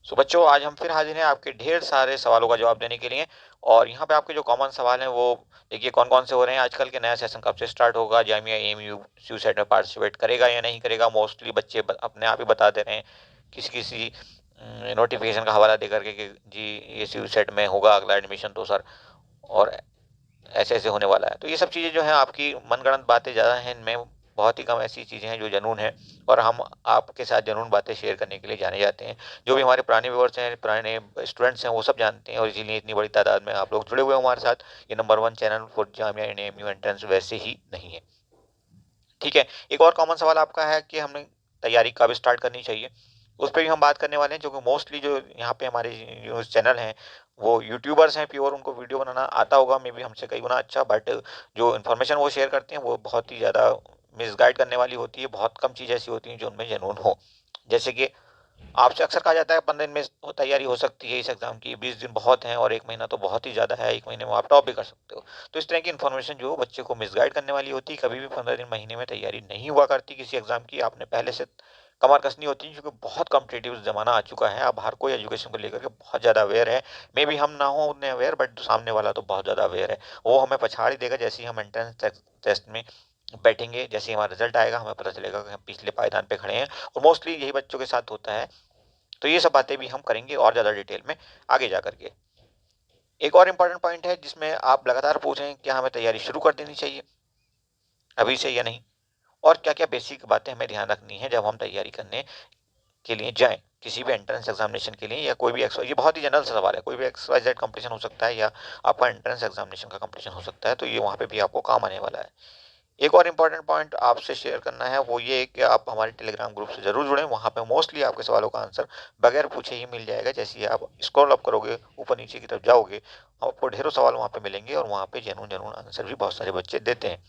सो बच्चों, आज हम फिर हाजिर हैं आपके ढेर सारे सवालों का जवाब देने के लिए। और यहाँ पे आपके जो कॉमन सवाल हैं वो देखिए कौन कौन से हो रहे हैं आजकल के। नया सेशन कब से स्टार्ट होगा, जामिया एएमयू सीयूसेट में पार्टिसिपेट करेगा या नहीं करेगा। मोस्टली बच्चे अपने आप ही बता दे रहे हैं किसी किसी नोटिफिकेशन का हवाला दे करके कि जी ये सीयूसेट में होगा अगला एडमिशन तो सर, और ऐसे ऐसे होने वाला है। तो ये सब चीज़ें जो हैं आपकी मनगढ़ंत बातें ज़्यादा हैं, इनमें बहुत ही कम ऐसी चीज़ें हैं जो जनून है। और हम आपके साथ जनून बातें शेयर करने के लिए जाने जाते हैं। जो भी हमारे पुराने व्यूअर्स हैं, पुराने स्टूडेंट्स हैं, वो सब जानते हैं और इसीलिए इतनी बड़ी तादाद में आप लोग जुड़े हुए हैं हमारे साथ। ये number one channel for Jamia and AMU entrance वैसे ही नहीं है। ठीक है, एक और कॉमन सवाल आपका है कि हमें तैयारी कब स्टार्ट करनी चाहिए। उस पर भी हम बात करने वाले हैं, जो कि मोस्टली जो यहाँ पे हमारे न्यूज़ चैनल हैं वो यूट्यूबर्स हैं प्योर, उनको वीडियो बनाना आता होगा मे बी हमसे कई गुना अच्छा, बट जो इन्फॉर्मेशन वो शेयर करते हैं वो बहुत ही ज़्यादा मिसगाइड करने वाली होती है। बहुत कम चीज़ ऐसी होती हैं जो उनमें जनून हो। जैसे कि आपसे अक्सर कहा जाता है 15 दिन में तैयारी हो सकती है इस एग्जाम की, 20 दिन बहुत हैं और एक महीना तो बहुत ही ज़्यादा है, एक महीने में आप टॉप भी कर सकते हो। तो इस तरह की इन्फॉर्मेशन जो बच्चे को मिसगाइड करने वाली होती है, कभी भी 15 दिन महीने में तैयारी नहीं हुआ करती किसी एग्जाम की। आपने पहले से कमर कसनी होती है, क्योंकि बहुत कॉम्पिटेटिव ज़माना आ चुका है। अब हर कोई एजुकेशन को लेकर के बहुत ज़्यादा अवेयर है। मे बी हम ना हो उतने अवेयर, बट सामने वाला तो बहुत ज़्यादा अवेयर है। वो हमें पछाड़ ही देगा जैसे ही हम एंट्रेंस टेस्ट में बैठेंगे। जैसे ही हमारा रिजल्ट आएगा हमें पता चलेगा कि हम पिछले पायदान पे खड़े हैं। और मोस्टली यही बच्चों के साथ होता है। तो ये सब बातें भी हम करेंगे और ज़्यादा डिटेल में आगे जा करके। एक और इम्पॉर्टेंट पॉइंट है जिसमें आप लगातार पूछ रहे हैं क्या हमें तैयारी शुरू कर देनी चाहिए अभी से या नहीं, और क्या क्या बेसिक बातें हमें ध्यान रखनी है जब हम तैयारी करने के लिए जाएं किसी भी एंट्रेंस एग्जामिनेशन के लिए, या कोई भी ये बहुत ही जनरल सवाल है। कोई भी XYZ कंपटीशन हो सकता है या आपका एंट्रेंस एग्जामिनेशन का कंपटीशन हो सकता है, तो ये वहाँ पे भी आपको काम आने वाला है। एक और इम्पॉर्टेंट पॉइंट आपसे शेयर करना है वो ये कि आप हमारे टेलीग्राम ग्रुप से जरूर जुड़ें। वहाँ पे मोस्टली आपके सवालों का आंसर बगैर पूछे ही मिल जाएगा। जैसे ही आप स्क्रॉल अप करोगे ऊपर नीचे की तरफ जाओगे, आपको ढेरों सवाल वहाँ पे मिलेंगे और वहाँ पे जेन्युइन जेन्युइन आंसर भी बहुत सारे बच्चे देते हैं।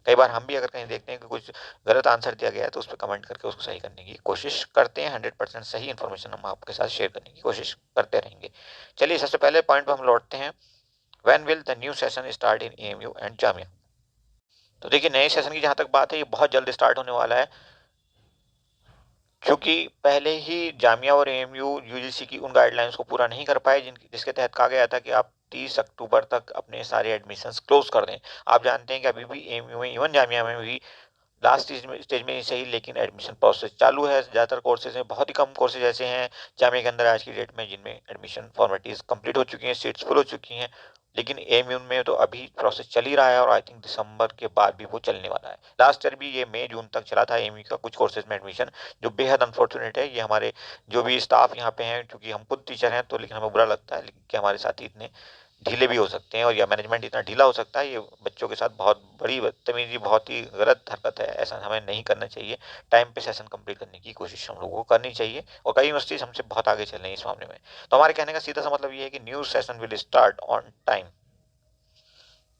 कई बार हम भी अगर कहीं देखते हैं कि कुछ गलत आंसर दिया गया है तो उस पर कमेंट करके उसको सही करने की कोशिश करते हैं। 100% सही इन्फॉर्मेशन हम आपके साथ शेयर करने की कोशिश करते रहेंगे। चलिए सबसे पहले पॉइंट पर हम लौटते हैं। When will the new session start in AMU and Jamia. तो देखिए नए सेशन की जहाँ तक बात है ये बहुत जल्द स्टार्ट होने वाला है, क्योंकि पहले ही जामिया और एएमयू यूजीसी की उन गाइडलाइंस को पूरा नहीं कर पाए जिसके तहत कहा गया था कि आप 30 अक्टूबर तक अपने सारे एडमिशन्स क्लोज कर दें। आप जानते हैं कि अभी भी एएमयू में, इवन जामिया में भी लास्ट स्टेज में ही सही, लेकिन एडमिशन प्रोसेस चालू है। ज़्यादातर कोर्सेज में बहुत ही कम कोर्सेज ऐसे हैं जामिया के अंदर आज की डेट में जिनमें एडमिशन फॉर्मेलिटीज़ कंप्लीट हो चुकी हैं, सीट्स फुल हो चुकी हैं। लेकिन एएमयू में तो अभी प्रोसेस चल ही रहा है और आई थिंक दिसंबर के बाद भी वो चलने वाला है। लास्ट ईयर भी ये मई जून तक चला था एएमयू का कुछ कोर्सेज में एडमिशन, जो बेहद अनफॉर्चुनेट है। ये हमारे जो भी स्टाफ यहाँ पे हैं, क्योंकि हम खुद टीचर हैं तो लेकिन हमें बुरा लगता है कि हमारे साथी इतने ढीले भी हो सकते हैं और या मैनेजमेंट इतना ढीला हो सकता है। ये बच्चों के साथ बहुत बड़ी बदतमीजी, बहुत ही गलत हरकत है। ऐसा हमें नहीं करना चाहिए। टाइम पे सेशन कंप्लीट करने की कोशिश हम लोगों को करनी चाहिए और कई यूनिवर्सिटीज हमसे बहुत आगे चल रही है इस मामले में। तो हमारे कहने का सीधा सा मतलब ये है कि new session will start on time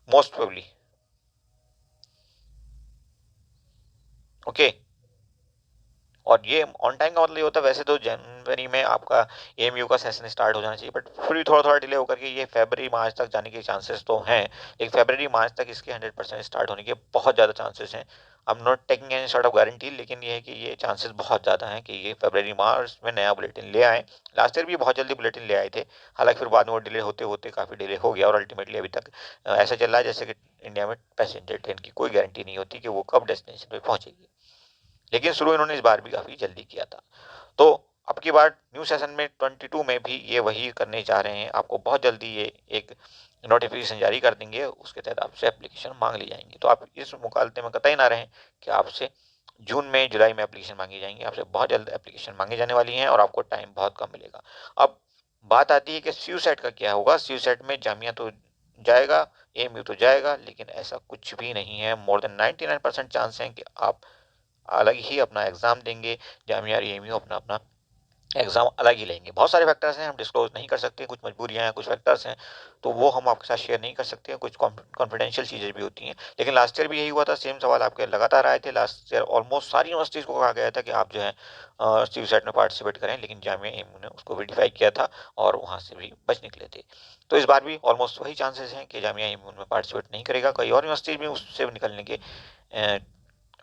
most probably. Okay, और ये ऑन टाइम का मतलब ये होता है वैसे तो जनवरी में आपका एएमयू का सेशन स्टार्ट हो जाना चाहिए, बट फिर भी थोड़ा थोड़ा डिले होकर के ये फरवरी मार्च तक जाने के चांसेस तो हैं। लेकिन फरवरी मार्च तक इसके 100% स्टार्ट होने के बहुत ज़्यादा चांसेस हैं। I am not taking any sort of guarantee, लेकिन ये है कि ये चांसेस बहुत ज़्यादा हैं कि ये फरवरी मार्च में नया बुलेटिन ले आए। लास्ट ईयर भी बहुत जल्दी बुलेटिन ले आए थे, हालांकि फिर बाद में वो डिले होते होते काफ़ी डिले हो गया और अल्टीमेटली अभी तक ऐसा चल रहा है जैसे कि इंडिया में पैसेंजर ट्रेन की कोई गारंटी नहीं होती कि वो कब डेस्टिनेशन पे पहुंचेगी। लेकिन शुरू इन्होंने इस बार भी काफ़ी जल्दी किया था। तो अब की बार न्यू सेशन में 22 में भी ये वही करने जा रहे हैं। आपको बहुत जल्दी ये एक नोटिफिकेशन जारी कर देंगे, उसके तहत आपसे एप्लीकेशन मांग ली जाएंगी। तो आप इस मुकालते में कतई ना रहें कि आपसे जून में जुलाई में एप्लीकेशन मांगी जाएंगी। आपसे बहुत जल्द एप्लीकेशन मांगी जाने वाली हैं और आपको टाइम बहुत कम मिलेगा। अब बात आती है कि सीयू सेट का क्या होगा। सीयू सेट में जामिया तो जाएगा, एएमयू तो जाएगा, लेकिन ऐसा कुछ भी नहीं है। मोर देन 99% चांस हैं कि आप अलग ही अपना एग्ज़ाम देंगे। जामिया और एएमयू अपना अपना एग्ज़ाम अलग ही लेंगे। बहुत सारे फैक्टर्स हैं, हम डिस्क्लोज नहीं कर सकते, कुछ मजबूरियां हैं, कुछ फैक्टर्स हैं तो वो हम आपके साथ शेयर नहीं कर सकते। कुछ कॉन्फिडेंशियल चीज़ें भी होती हैं। लेकिन लास्ट ईयर भी यही हुआ था, सेम सवाल आपके लगातार आए थे। लास्ट ईयर ऑलमोस्ट सारी यूनिवर्सिटीज़ को कहा गया था कि आप जो है सीयूसेट में पार्टिसिपेट करें, लेकिन जामिया एएमयू ने उसको वेरीफाई किया था और वहाँ से भी बच निकले थे। तो इस बार भी ऑलमोस्ट वही चांसेस हैं कि जामिया एएमयू में पार्टिसिपेट नहीं करेगा। कई और यूनिवर्सिटीज़ भी उससे निकलने के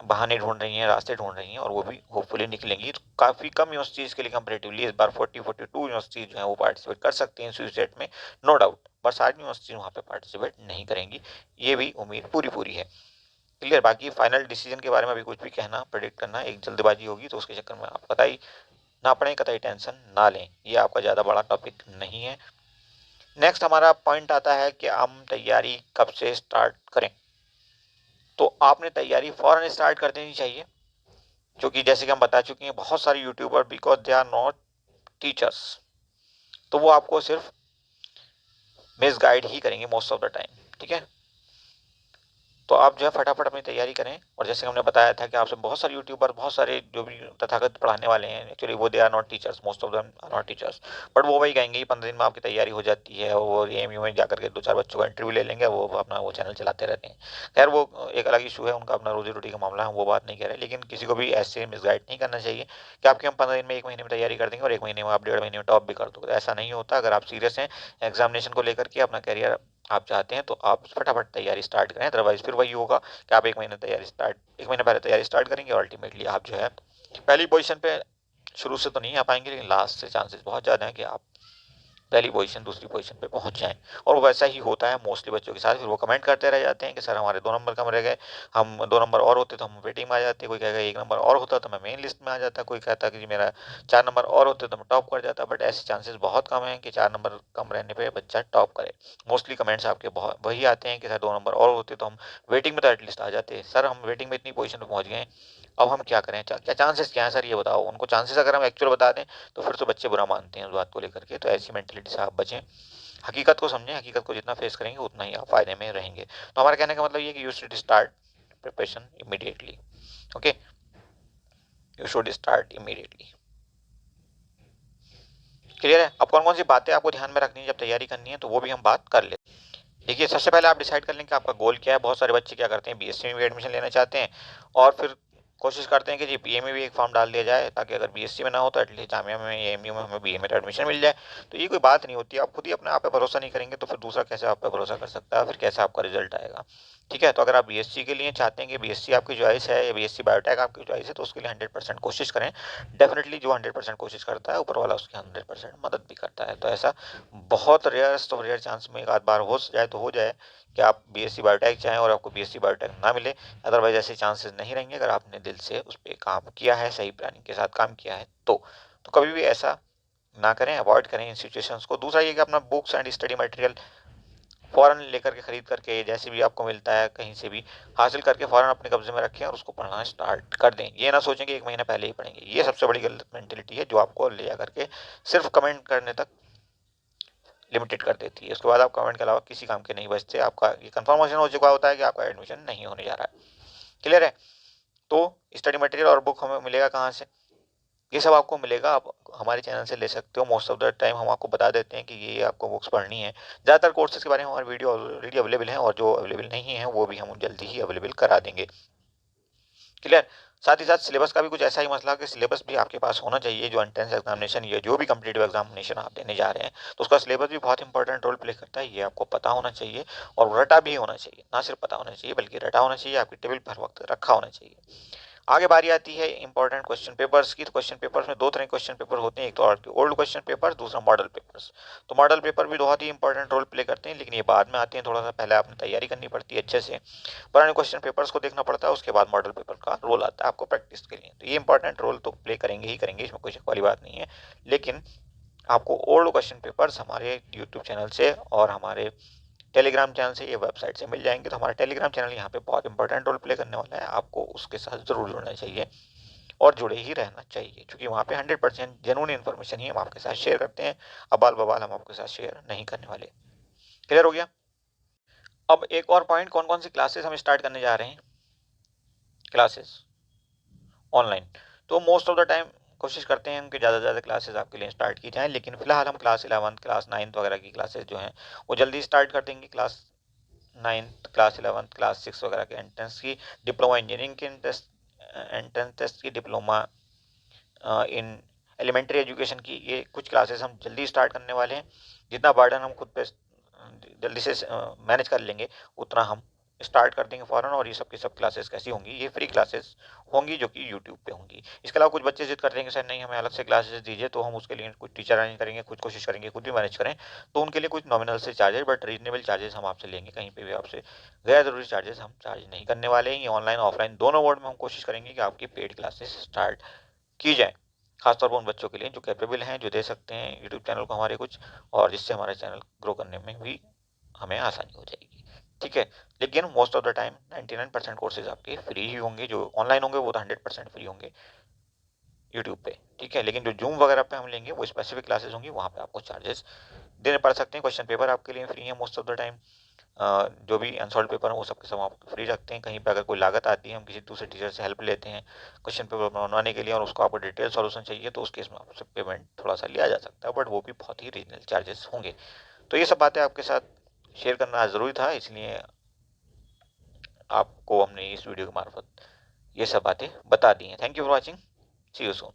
बहाने ढूंढ रही हैं, रास्ते ढूंढ रही हैं, और वो भी होपफुली निकलेंगी। तो काफ़ी कम यूनिवर्सिटीज़ के लिए कंपेरेटिवली इस बार 42 यूनिवर्सिटीज़ जो हैं वो पार्टिसिपेट कर सकती हैं स्यूसेट में, नो डाउट, पर सारी यूनिवर्सिटीज़ वहाँ पे पार्टिसिपेट नहीं करेंगी, ये भी उम्मीद पूरी पूरी है। क्लियर। बाकी फाइनल डिसीजन के बारे में अभी कुछ भी कहना, प्रेडिक्ट करना एक जल्दबाजी होगी, तो उसके चक्कर में आप कतई ना पड़े, कतई टेंशन ना लें, ये आपका ज़्यादा बड़ा टॉपिक नहीं है। नेक्स्ट हमारा पॉइंट आता है कि हम तैयारी कब से स्टार्ट करें। तो आपने तैयारी फौरन स्टार्ट कर देनी चाहिए, क्योंकि जैसे कि हम बता चुके हैं बहुत सारे YouTuber, because they are not teachers, तो वो आपको सिर्फ मिस गाइड ही करेंगे मोस्ट ऑफ द टाइम। ठीक है, तो आप जो है फटाफट अपनी तैयारी करें। और जैसे हमने बताया था कि आपसे बहुत सारे यूट्यूबर, बहुत सारे जो भी तथागत पढ़ाने वाले हैं, एक्चुअली वो they are not teachers, most of them are not teachers, but वो वही कहेंगे 15 दिन में आपकी तैयारी हो जाती है, और वो एएमयू में जाकर के 2-4 बच्चों का इंटरव्यू ले लेंगे, वो अपना वो चैनल चलाते रहते हैं। खैर वो एक अलग इशू है, उनका अपना रोजी रोटी का मामला है, वो बात नहीं कह रहे, लेकिन किसी को भी ऐसे मिसगाइड नहीं करना चाहिए कि आपके हम 15 दिन में, 1 महीने में तैयारी कर देंगे और 1 महीने में आप 1.5 महीने में टॉप भी कर दोगे। ऐसा नहीं होता। अगर आप सीरियस हैं एग्जामिनेशन को लेकर के, अपना करियर आप चाहते हैं, तो आप फटाफट तैयारी स्टार्ट करें, अदरवाइज फिर वही होगा कि आप 1 महीने पहले तैयारी स्टार्ट करेंगे, और अल्टीमेटली आप जो है पहली पोजीशन पे शुरू से तो नहीं आ पाएंगे, लेकिन लास्ट से चांसेस बहुत ज़्यादा है कि आप पहली पोजीशन, दूसरी पोजीशन पे पहुंच जाएं। और वैसा ही होता है मोस्टली बच्चों के साथ। फिर वो कमेंट करते रह जाते हैं कि सर हमारे 2 नंबर कम रह गए, हम 2 नंबर और होते तो हम वेटिंग में आ जाते, कोई कहेगा 1 नंबर और होता तो मैं मेन लिस्ट में आ जाता, कोई कहता कि जी मेरा 4 नंबर और होते तो मैं टॉप कर जाता। बट ऐसे चांसेस बहुत कम है कि 4 नंबर कम रहने पर बच्चा टॉप करे। मोस्टली कमेंट्स आपके बहुत वही आते हैं कि सर 2 नंबर और होते तो हम वेटिंग में तो एटलीस्ट आ जाते, सर हम वेटिंग में इतनी पोजीशन पर पहुंच गए, अब हम क्या करें, क्या चांसेस क्या है सर, ये बताओ। उनको चांसेस अगर हम एक्चुअल बता दें तो फिर तो बच्चे बुरा मानते हैं उस बात को लेकर के। तो ऐसी मेंटेलिटी से आप बचें, हकीकत को समझें, हकीकत को जितना फेस करेंगे उतना ही आप फायदे में रहेंगे। तो हमारा कहने का मतलब ये कि you should start preparation immediately. Okay, you should start immediately. Clear है। अब कौन कौन सी बातें आपको ध्यान में रखनी है जब तैयारी करनी है, तो वो भी हम बात कर लेते हैं। देखिए, सबसे पहले आप डिसाइड कर लें कि आपका गोल क्या है। बहुत सारे बच्चे क्या करते हैं, बीएससी में भी एडमिशन लेना चाहते हैं, और फिर कोशिश करते हैं कि जी बीए में भी एक फॉर्म डाल दिया जाए, ताकि अगर बीएससी में ना हो तो एटलीस्ट जामिया में, एएमयू में हमें बीए में तो एडमिशन मिल जाए। तो ये कोई बात नहीं होती। आप खुद ही अपने आप पे भरोसा नहीं करेंगे तो फिर दूसरा कैसे आप पे भरोसा कर सकता है, फिर कैसे आपका रिजल्ट आएगा। ठीक है, तो अगर आप बीएससी के लिए चाहते हैं कि बीएससी आपकी चॉइस है या बीएससी बायोटेक आपकी चॉइस है, तो उसके लिए 100% कोशिश करें। डेफिनेटली जो 100% कोशिश करता है, ऊपर वाला उसकी 100% मदद भी करता है। तो ऐसा बहुत रेयर चांस में एक आध बार हो जाए तो हो जाए कि आप बीएससी बायोटेक चाहें और आपको बीएससी बायोटेक ना मिले। अदरवाइज ऐसे चांसेस नहीं रहेंगे अगर आपने दिल से उस पर काम किया है, सही प्लानिंग के साथ काम किया है तो कभी भी ऐसा ना करें, अवॉइड करें इन सिचुएशंस को। दूसरा ये कि अपना बुक्स एंड स्टडी मटेरियल फ़ौरन लेकर के, खरीद करके, जैसे भी आपको मिलता है कहीं से भी हासिल करके फ़ौरन अपने कब्जे में रखें और उसको पढ़ना स्टार्ट कर दें। ये ना सोचें कि 1 महीना पहले ही पढ़ेंगे, ये सबसे बड़ी गलत मेंटेलिटी है जो आपको ले जा करके सिर्फ कमेंट करने तक लिमिटेड कर देती है। उसके बाद आप कमेंट के अलावा किसी काम के नहीं बचते। आपका ये कंफर्मेशन हो चुका होता है कि आपका एडमिशन नहीं होने जा रहा है। क्लियर है। तो स्टडी मटेरियल और बुक हमें मिलेगा कहाँ से, ये सब आपको मिलेगा, आप हमारे चैनल से ले सकते हो। मोस्ट ऑफ द टाइम हम आपको बता देते हैं कि ये आपको बुक्स पढ़नी है। ज़्यादातर कोर्सेज के बारे में हमारे वीडियो ऑलरेडी अवेलेबल हैं, और जो अवेलेबल नहीं है वो भी हम जल्दी ही अवेलेबल करा देंगे। क्लियर। साथ ही साथ सिलेबस का भी कुछ ऐसा ही मसला कि सिलेबस भी आपके पास होना चाहिए। जो एंट्रेंस एग्जामिनेशन या जो भी कम्पिटिटिव एग्जामिनेशन आप देने जा रहे हैं, तो उसका सिलेबस भी बहुत इंपॉर्टेंट रोल प्ले करता है। ये आपको पता होना चाहिए, और रटा भी होना चाहिए, ना सिर्फ पता होना चाहिए बल्कि रटा होना चाहिए, आपकी टेबल पर वक्त रखा होना चाहिए। आगे बारी आती है इंपॉर्टेंट क्वेश्चन पेपर्स की। तो क्वेश्चन पेपर्स में 2 तरह के क्वेश्चन पेपर होते हैं, एक तो ओल्ड क्वेश्चन पेपर, दूसरा मॉडल पेपर्स। तो मॉडल पेपर भी बहुत ही इंपॉर्टेंट रोल प्ले करते हैं, लेकिन ये बाद में आते हैं, थोड़ा सा पहले आपने तैयारी करनी पड़ती है अच्छे से, पुराने क्वेश्चन पेपर्स को देखना पड़ता है, उसके बाद मॉडल पेपर का रोल आता है आपको प्रैक्टिस के लिए। तो ये इंपॉर्टेंट रोल तो प्ले करेंगे ही करेंगे, इसमें कोई शक वाली बात नहीं है। लेकिन आपको ओल्ड क्वेश्चन पेपर्स हमारे यूट्यूब चैनल से और हमारे टेलीग्राम चैनल से, ये वेबसाइट से मिल जाएंगे। तो हमारा टेलीग्राम चैनल यहाँ पे बहुत इंपॉर्टेंट रोल प्ले करने वाला है, आपको उसके साथ जरूर जुड़ना चाहिए और जुड़े ही रहना चाहिए, क्योंकि वहाँ पे 100% जेन्युइन इन्फॉर्मेशन ही हम आपके साथ शेयर करते हैं। अबाल बवाल हम आपके साथ शेयर नहीं करने वाले। क्लियर हो गया। अब एक और पॉइंट, कौन कौन सी क्लासेस हम स्टार्ट करने जा रहे हैं। क्लासेस ऑनलाइन, तो मोस्ट ऑफ द टाइम कोशिश करते हैं कि ज़्यादा से ज़्यादा क्लासेस आपके लिए स्टार्ट की जाएं, लेकिन फिलहाल हम क्लास 11th क्लास 9th वगैरह की क्लासेस जो हैं वो जल्दी स्टार्ट कर देंगे। Class 9th class 11th class 6 वगैरह के एंट्रेंस की, डिप्लोमा इंजीनियरिंग के एंट्रेंस टेस्ट की, डिप्लोमा इन एलिमेंट्री एजुकेशन की, ये कुछ क्लासेस हम जल्दी स्टार्ट करने वाले हैं। जितना बर्डन हम खुद पे जल्दी से मैनेज कर लेंगे, उतना हम स्टार्ट कर देंगे फ़ौरन, और ये सब की सब क्लासेस कैसी होंगी, ये फ्री क्लासेस होंगी जो कि यूट्यूब पे होंगी। इसके अलावा कुछ बच्चे ज़िद करते हैं कि सर नहीं हमें अलग से क्लासेस दीजिए, तो हम उसके लिए कुछ टीचर अरेंज करेंगे, खुद कोशिश करेंगे, खुद भी मैनेज करें, तो उनके लिए कुछ नॉमिनल से चार्जेस बट रीजनेबल चार्जेस हम आपसे लेंगे। कहीं पे भी आपसे गैर ज़रूरी चार्जेस हम चार्ज नहीं करने वाले हैं। ये ऑनलाइन ऑफलाइन दोनों मोड में हम कोशिश करेंगे कि आपकी पेड क्लासेस स्टार्ट की जाए, खासतौर पर उन बच्चों के लिए जो कैपेबल हैं, जो दे सकते हैं यूट्यूब चैनल को हमारे कुछ, और जिससे हमारा चैनल ग्रो करने में भी हमें आसानी हो जाएगी। ठीक है, लेकिन most of the time 99% courses आपके फ्री ही होंगे। जो ऑनलाइन होंगे वो तो 100% फ्री होंगे यूट्यूब पे। ठीक है, लेकिन जो जूम वगैरह पे हम लेंगे वो स्पेसिफिक क्लासेस होंगी, वहाँ पे आपको चार्जेस देने पड़ सकते हैं। क्वेश्चन पेपर आपके लिए फ्री है मोस्ट ऑफ द टाइम। जो भी अनसॉल्व पेपर है वो सबके सब आप फ्री रखते हैं। कहीं पे अगर कोई लागत आती है, हम किसी दूसरे टीचर से हेल्प लेते हैं क्वेश्चन पेपर बनवाने के लिए, और उसको आपको डिटेल सॉल्यूशन चाहिए, तो उस केस में आपसे पेमेंट थोड़ा सा लिया जा सकता है, बट वो भी बहुत ही रीजनल चार्जेस होंगे। तो ये सब बातें आपके साथ शेयर करना ज़रूरी था, इसलिए आपको हमने इस वीडियो के मार्फत ये सब बातें बता दी हैं। Thank you for watching, see you soon.